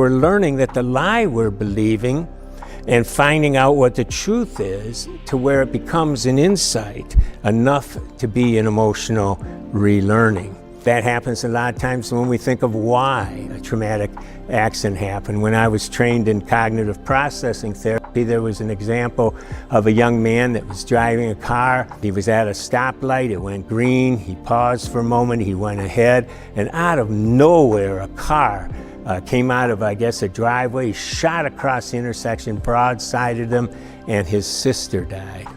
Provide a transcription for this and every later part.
we're learning that the lie we're believing and finding out what the truth is to where it becomes an insight enough to be an emotional relearning. That happens a lot of times when we think of why a traumatic accident happened. When I was trained in cognitive processing therapy, there was an example of a young man that was driving a car. He was at a stoplight, it went green, he paused for a moment, he went ahead, and out of nowhere a car came out of, I guess, a driveway, shot across the intersection, broadsided him, and his sister died.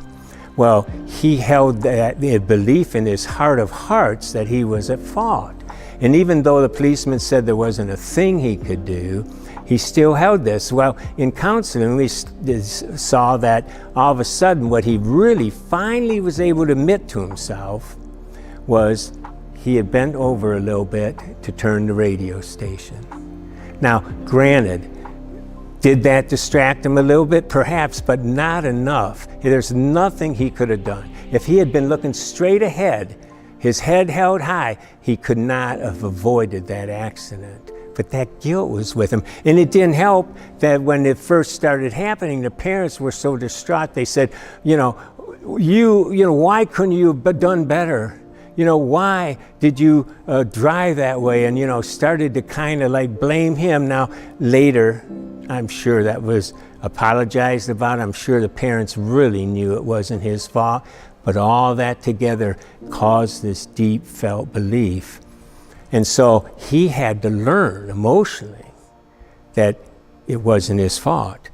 Well, he held that belief in his heart of hearts that he was at fault. And even though the policeman said there wasn't a thing he could do, he still held this. Well, in counseling, we saw that all of a sudden what he really finally was able to admit to himself was he had bent over a little bit to turn the radio station. Now, granted, did that distract him a little bit? Perhaps, but not enough. There's nothing he could have done. If he had been looking straight ahead, his head held high, he could not have avoided that accident. But that guilt was with him. And it didn't help that when it first started happening, the parents were so distraught. They said, why couldn't you have done better? Why did you drive that way? And, started to kind of like blame him. Now, later, I'm sure that was apologized about. I'm sure the parents really knew it wasn't his fault. But all that together caused this deep felt belief. And so he had to learn emotionally that it wasn't his fault.